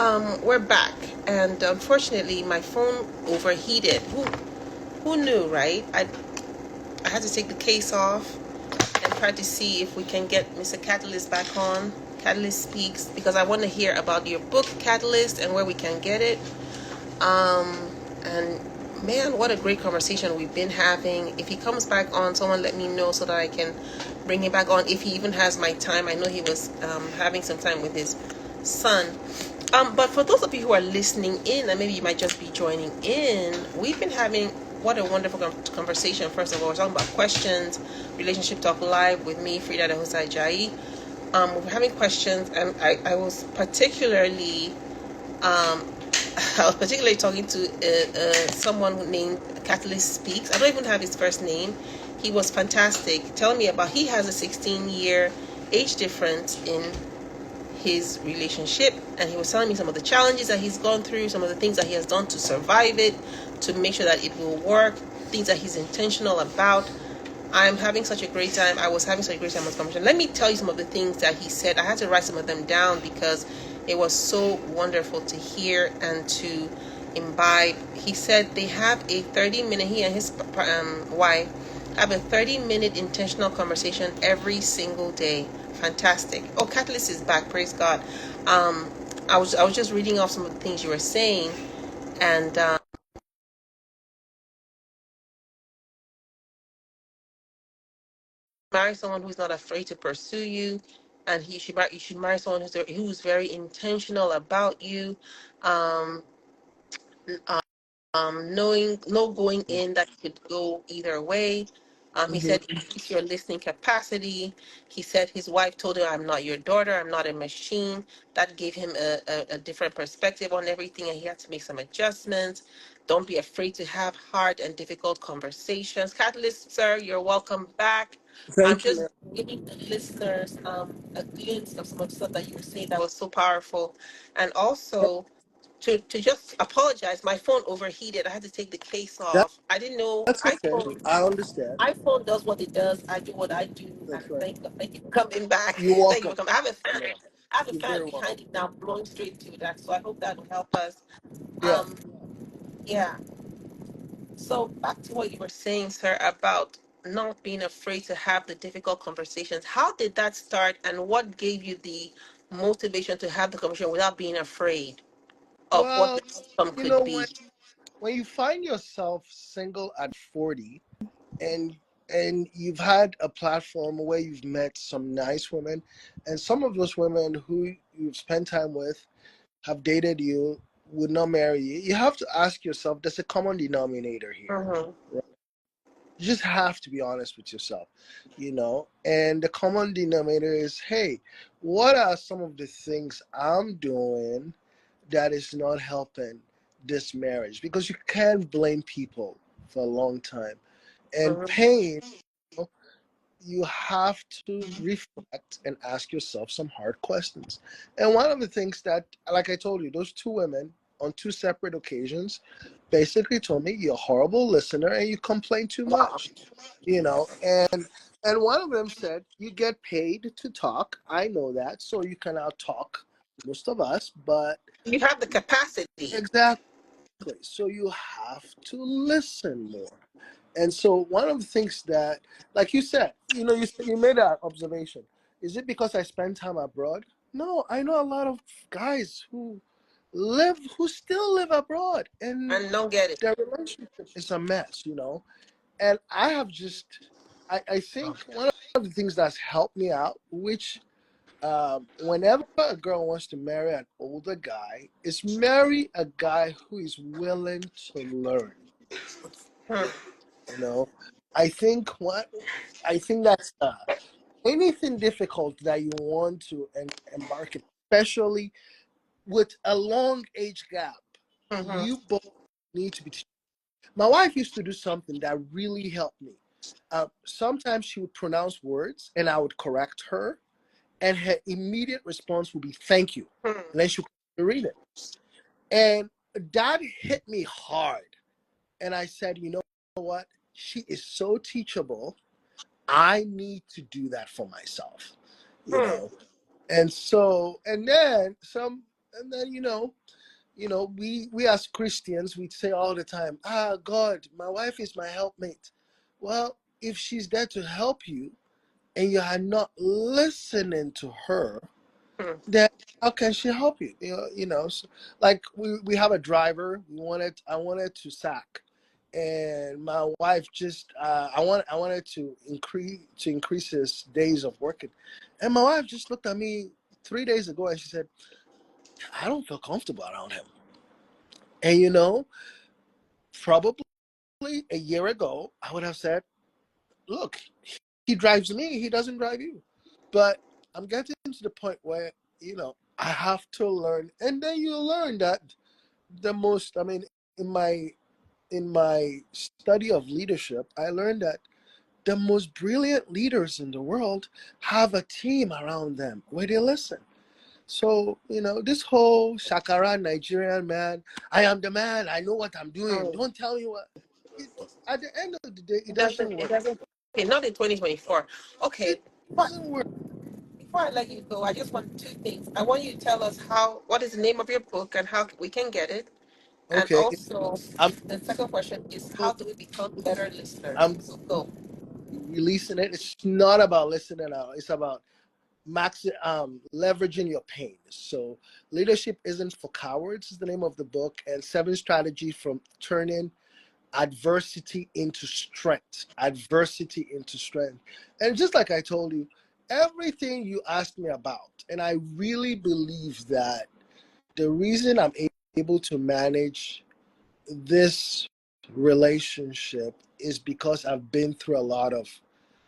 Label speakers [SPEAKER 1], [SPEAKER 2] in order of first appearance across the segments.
[SPEAKER 1] We're back, and unfortunately, my phone overheated. Who knew, right? I had to take the case off and try to see if we can get Mr. Catalyst back on. Catalyst Speaks, because I want to hear about your book, Catalyst, and where we can get it. And man, what a great conversation we've been having. If he comes back on, someone let me know so that I can bring him back on if he even has my time. I know he was having some time with his son. But for those of you who are listening in, and maybe you might just be joining in, we've been having what a wonderful conversation. First of all, we're talking about questions, Relationship Talk Live with me, Freda Ajayi. We're having questions, and I was particularly I was particularly talking to someone named Catalyst Speaks. I don't even have his first name. He was fantastic, telling me about he has a 16-year age difference in his relationship, and he was telling me some of the challenges that he's gone through, some of the things that he has done to survive it, to make sure that it will work, things that he's intentional about. I'm having such a great time. I was having such a great time on this conversation. Let me tell you some of the things that he said. I had to write some of them down because it was so wonderful to hear and to imbibe. He said they have a 30-minute, he and his wife have a 30-minute intentional conversation every single day. Fantastic. Oh, Catalyst is back. Praise God. I was just reading off some of the things you were saying, and marry someone who's not afraid to pursue you, and you should marry someone who's very intentional about you. Um, knowing no going in that could go either way. He
[SPEAKER 2] Mm-hmm.
[SPEAKER 1] said increase your listening capacity. He said his wife told him, "I'm not your daughter. I'm not a machine." That gave him a different perspective on everything, and he had to make some adjustments. Don't be afraid to have hard and difficult conversations. Catalyst, sir, you're welcome back. I'm
[SPEAKER 2] Thank you,
[SPEAKER 1] just
[SPEAKER 2] man.
[SPEAKER 1] giving the listeners a glimpse of some of the stuff that you were saying that was so powerful, and also to just apologize. My phone overheated. I had to take the case
[SPEAKER 2] That,
[SPEAKER 1] off. I didn't know
[SPEAKER 2] that's okay. I understand.
[SPEAKER 1] iPhone does what it does. I do what I do. And
[SPEAKER 2] That's right.
[SPEAKER 1] thank you for coming back.
[SPEAKER 2] You're
[SPEAKER 1] Thank you
[SPEAKER 2] welcome.
[SPEAKER 1] for coming.
[SPEAKER 2] Yeah,
[SPEAKER 1] I have a
[SPEAKER 2] you're
[SPEAKER 1] fan
[SPEAKER 2] very welcome.
[SPEAKER 1] behind it now blowing straight to that. So I hope that will help us.
[SPEAKER 2] Yeah.
[SPEAKER 1] Um yeah. So back to what you were saying, sir, about not being afraid to have the difficult conversations. How did that start, and what gave you the motivation to have the conversation without being afraid of what
[SPEAKER 2] Well,
[SPEAKER 1] the outcome
[SPEAKER 2] you know,
[SPEAKER 1] could be?
[SPEAKER 2] when you find yourself single at 40 and you've had a platform where you've met some nice women, and some of those women who you've spent time with have dated you, would not marry you, you have to ask yourself, there's a common denominator here.
[SPEAKER 1] Mm-hmm.
[SPEAKER 2] You just have to be honest with yourself, you know. And the common denominator is, hey, what are some of the things I'm doing that is not helping this marriage? Because you can't blame people for a long time. And
[SPEAKER 1] Mm-hmm.
[SPEAKER 2] pain, you have to reflect and ask yourself some hard questions. And one of the things that, like I told you, those two women on two separate occasions basically told me, you're a horrible listener and you complain too
[SPEAKER 1] Wow.
[SPEAKER 2] much, you know. And one of them said, you get paid to talk. I know that, so you can out talk most of us, but
[SPEAKER 1] You have the capacity.
[SPEAKER 2] exactly, so you have to listen more. And so one of the things that, like you said, you know, you made that observation. Is it because I spend time abroad? No, I know a lot of guys who still live abroad, and
[SPEAKER 1] And don't get it.
[SPEAKER 2] their relationship is a mess, you know. And I have just, I think one of the things that's helped me out, which whenever a girl wants to marry an older guy, is marry a guy who is willing to learn.
[SPEAKER 1] Hmm.
[SPEAKER 2] You know, I think that's anything difficult that you want to embark in, especially with a long age gap.
[SPEAKER 1] Mm-hmm.
[SPEAKER 2] You both need to be. My wife used to do something that really helped me. Sometimes she would pronounce words, and I would correct her, and her immediate response would be "Thank you,"
[SPEAKER 1] Hmm.
[SPEAKER 2] and then she would read it, and that hit me hard. And I said, you know what? She is so teachable. I need to do that for myself, you
[SPEAKER 1] Hmm.
[SPEAKER 2] know. And so, and then some. And then we as Christians, we'd say all the time, God, my wife is my helpmate. Well, if she's there to help you and you are not listening to her,
[SPEAKER 1] Hmm.
[SPEAKER 2] then how can she help you? So, like we have a driver. I wanted to sack, and my wife just I wanted to increase his days of working, and my wife just looked at me 3 days ago and she said, I don't feel comfortable around him. And probably a year ago, I would have said, look, he drives me, he doesn't drive you. But I'm getting to the point where, I have to learn. And then you learn that in my study of leadership, I learned that the most brilliant leaders in the world have a team around them where they listen. So, this whole Shakara Nigerian man, I am the man, I know what I'm doing.
[SPEAKER 1] Oh,
[SPEAKER 2] Don't tell me what. At the end of the day, it
[SPEAKER 1] it
[SPEAKER 2] doesn't
[SPEAKER 1] doesn't. It
[SPEAKER 2] work.
[SPEAKER 1] doesn't. Okay, not in 2024.
[SPEAKER 2] It
[SPEAKER 1] Okay.
[SPEAKER 2] doesn't work.
[SPEAKER 1] Before I let you go, I just want two things. I want you to tell us what is the name of your book and how we can get it. And
[SPEAKER 2] Okay.
[SPEAKER 1] also,
[SPEAKER 2] I'm
[SPEAKER 1] the second question is how do we become better listeners?
[SPEAKER 2] I'm
[SPEAKER 1] So go.
[SPEAKER 2] releasing it. It's not about listening out. It's about leveraging your pain. So leadership isn't for cowards is the name of the book, and 7 strategies from turning adversity into strength. Adversity into strength. And just like I told you, everything you asked me about, and I really believe that the reason I'm able to manage this relationship is because I've been through a lot of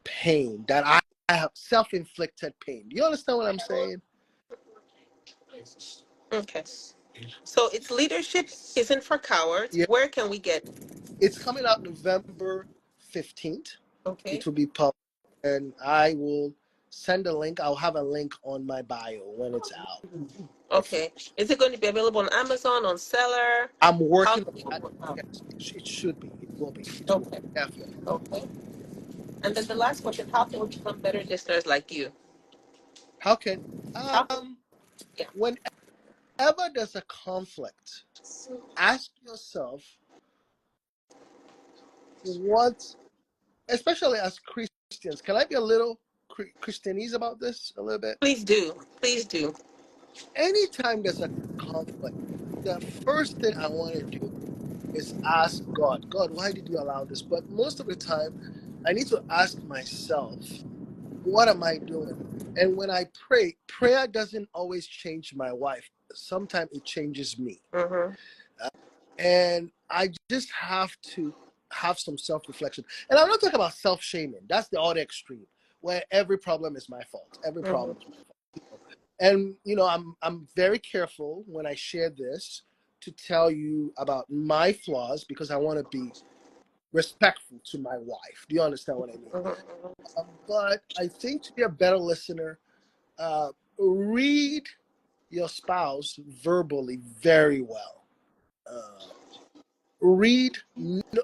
[SPEAKER 2] pain that I have self-inflicted pain. Do you understand what I'm saying?
[SPEAKER 1] Okay. So it's leadership isn't for cowards.
[SPEAKER 2] Yeah.
[SPEAKER 1] Where can we get it?
[SPEAKER 2] It's coming out November 15th. It
[SPEAKER 1] Okay.
[SPEAKER 2] will be published, and I will send a link. I'll have a link on my bio when it's out. If
[SPEAKER 1] Okay. Is it going to be available on Amazon, on Seller?
[SPEAKER 2] I'm
[SPEAKER 1] How
[SPEAKER 2] working
[SPEAKER 1] do
[SPEAKER 2] on that,
[SPEAKER 1] people?
[SPEAKER 2] yes, it should be. It will be. It will
[SPEAKER 1] Okay.
[SPEAKER 2] definitely.
[SPEAKER 1] Okay. And then the last question: how can we become better listeners like you?
[SPEAKER 2] How can
[SPEAKER 1] How? Yeah.
[SPEAKER 2] whenever there's a conflict, ask yourself what, especially as Christians, can I be a little Christianese about this a little bit?
[SPEAKER 1] Please do. Please do.
[SPEAKER 2] Anytime there's a conflict, the first thing I want to do is ask God, God, why did you allow this? But most of the time, I need to ask myself, what am I doing? And when I pray, prayer doesn't always change my wife. Sometimes it changes me.
[SPEAKER 1] Mm-hmm.
[SPEAKER 2] And I just have to have some self-reflection. And I'm not talking about self-shaming. That's the other extreme, where every problem is my fault. Every problem is
[SPEAKER 1] Mm-hmm.
[SPEAKER 2] my fault. And I'm very careful when I share this to tell you about my flaws because I want to be respectful to my wife. Do you understand what I mean?
[SPEAKER 1] Mm-hmm.
[SPEAKER 2] But I think to be a better listener, read your spouse verbally very well. Uh, read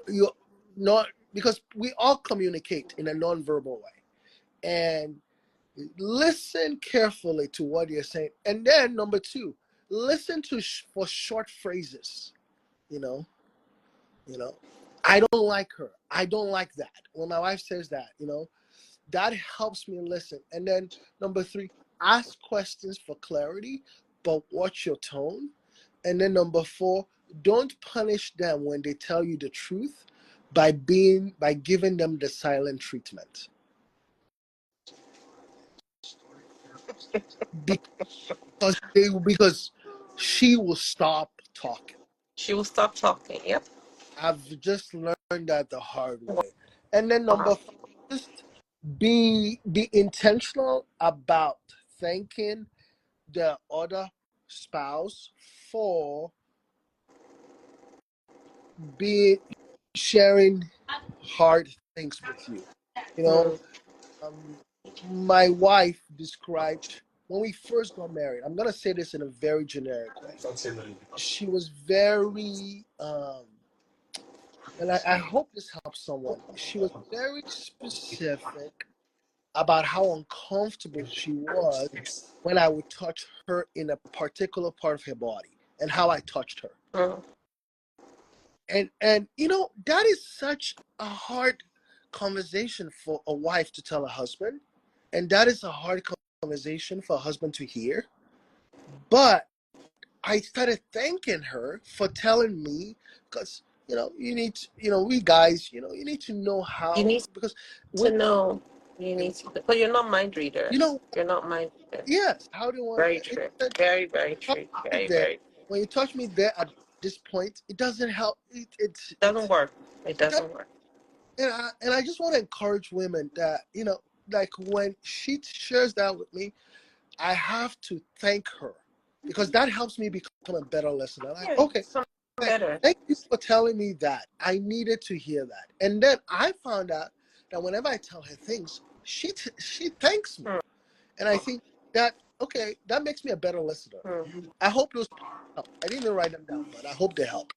[SPEAKER 2] your not because we all communicate in a non-verbal way, and listen carefully to what you're saying. And then number two, listen to for short phrases. You know, I don't like her. I don't like that. When my wife says that, that helps me listen. And then number three, ask questions for clarity, but watch your tone. And then number four, don't punish them when they tell you the truth by giving them the silent treatment. Because she will stop talking.
[SPEAKER 1] She will stop talking. Yep.
[SPEAKER 2] I've just learned that the hard way. And then
[SPEAKER 1] Wow.
[SPEAKER 2] number five, just be intentional about thanking the other spouse for being sharing hard things with you. You know,
[SPEAKER 1] Mm.
[SPEAKER 2] um, my wife described when we first got married. I'm gonna say this in a very generic way. She was very, and I hope this helps someone. She was very specific about how uncomfortable she was when I would touch her in a particular part of her body and how I touched her.
[SPEAKER 1] Mm.
[SPEAKER 2] And that is such a hard conversation for a wife to tell a husband, and that is a hard conversation for a husband to hear. But I started thanking her for telling me, because you need to, we guys, you need to know
[SPEAKER 1] You
[SPEAKER 2] how,
[SPEAKER 1] need
[SPEAKER 2] because
[SPEAKER 1] to
[SPEAKER 2] when
[SPEAKER 1] know. You need to, but you're not mind
[SPEAKER 2] you
[SPEAKER 1] readers.
[SPEAKER 2] know
[SPEAKER 1] You're not mind readers.
[SPEAKER 2] yes, how do you want
[SPEAKER 1] Very
[SPEAKER 2] it
[SPEAKER 1] true.
[SPEAKER 2] doesn't
[SPEAKER 1] Very, very
[SPEAKER 2] touch
[SPEAKER 1] true.
[SPEAKER 2] me
[SPEAKER 1] Very,
[SPEAKER 2] there.
[SPEAKER 1] very.
[SPEAKER 2] When you touch me there at this point, it doesn't help.
[SPEAKER 1] Doesn't work. It
[SPEAKER 2] It doesn't.
[SPEAKER 1] doesn't work.
[SPEAKER 2] And I just want to encourage women that like when she shares that with me, I have to thank her, because that helps me become a better listener. Like,
[SPEAKER 1] Yeah,
[SPEAKER 2] okay,
[SPEAKER 1] some better.
[SPEAKER 2] thank you for telling me that. I needed to hear that. And then I found out that whenever I tell her things, she thanks me.
[SPEAKER 1] Mm.
[SPEAKER 2] And I think that, okay, that makes me a better listener.
[SPEAKER 1] Mm.
[SPEAKER 2] I hope those help. I didn't even write them down, but I hope they help.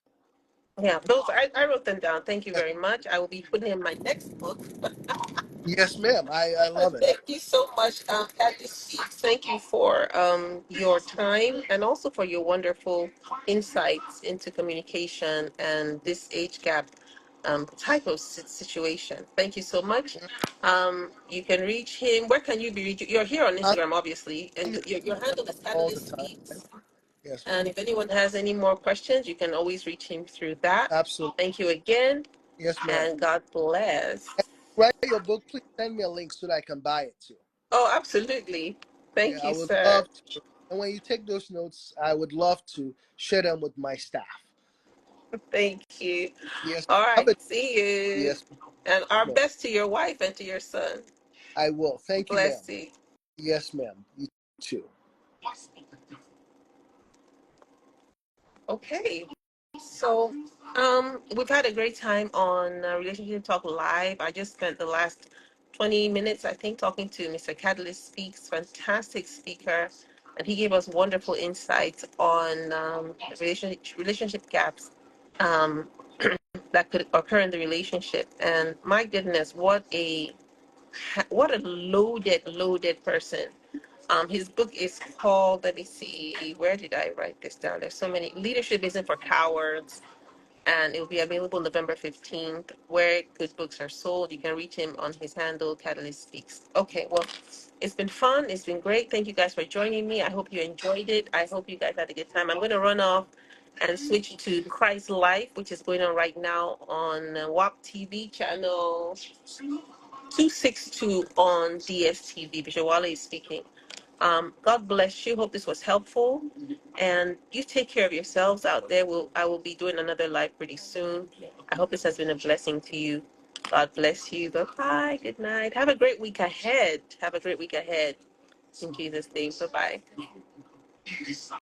[SPEAKER 1] Yeah, those I wrote them down. Thank you
[SPEAKER 2] Yes,
[SPEAKER 1] very much. I will be putting in my next book.
[SPEAKER 2] yes ma'am. I love it.
[SPEAKER 1] Thank you so much, Kathy Speaks. Thank you for your time and also for your wonderful insights into communication and this age gap type of situation. Thank you so much. You can reach him. Where can you be reached? You're here on
[SPEAKER 2] I'm
[SPEAKER 1] Instagram, obviously, and
[SPEAKER 2] here
[SPEAKER 1] your handle is
[SPEAKER 2] all the
[SPEAKER 1] Catalyst
[SPEAKER 2] time.
[SPEAKER 1] Speaks.
[SPEAKER 2] Yes, ma'am.
[SPEAKER 1] And if anyone has any more questions, you can always reach him through that.
[SPEAKER 2] Absolutely.
[SPEAKER 1] Thank you again,
[SPEAKER 2] Yes, ma'am.
[SPEAKER 1] and God bless.
[SPEAKER 2] Write your book. Please send me a link so that I can buy it too.
[SPEAKER 1] Oh, absolutely.
[SPEAKER 2] Yeah,
[SPEAKER 1] Thank
[SPEAKER 2] I
[SPEAKER 1] you,
[SPEAKER 2] would
[SPEAKER 1] sir.
[SPEAKER 2] love to. And when you take those notes, I would love to share them with my staff.
[SPEAKER 1] Thank you.
[SPEAKER 2] Yes.
[SPEAKER 1] All
[SPEAKER 2] Have
[SPEAKER 1] right.
[SPEAKER 2] a
[SPEAKER 1] See you.
[SPEAKER 2] yes,
[SPEAKER 1] And our
[SPEAKER 2] ma'am.
[SPEAKER 1] best to your wife and to your son.
[SPEAKER 2] I will. Thank you,
[SPEAKER 1] Bless
[SPEAKER 2] ma'am.
[SPEAKER 1] you.
[SPEAKER 2] Yes, ma'am. You too.
[SPEAKER 1] Okay. So, we've had a great time on Relationship Talk Live. I just spent the last 20 minutes, I think, talking to Mr. Catalyst Speaks, fantastic speaker, and he gave us wonderful insights on relationship gaps um, that could occur in the relationship. And my goodness, what a loaded person. His book is called, let me see, where did I write this down? There's so many. Leadership Isn't for Cowards, and it will be available November 15th. Where good books are sold, you can reach him on his handle, Catalyst Speaks. Okay, well, it's been fun. It's been great. Thank you guys for joining me. I hope you enjoyed it. I hope you guys had a good time. I'm going to run off and switch to Christ Life, which is going on right now on WAP TV channel 262 on DSTV. Bishop Wale is speaking. God bless you. Hope this was helpful. And you take care of yourselves out there. I will be doing another live pretty soon. I hope this has been a blessing to you. God bless you. Bye bye. Good night. Have a great week ahead. Have a great week ahead. In Jesus' name. Bye bye.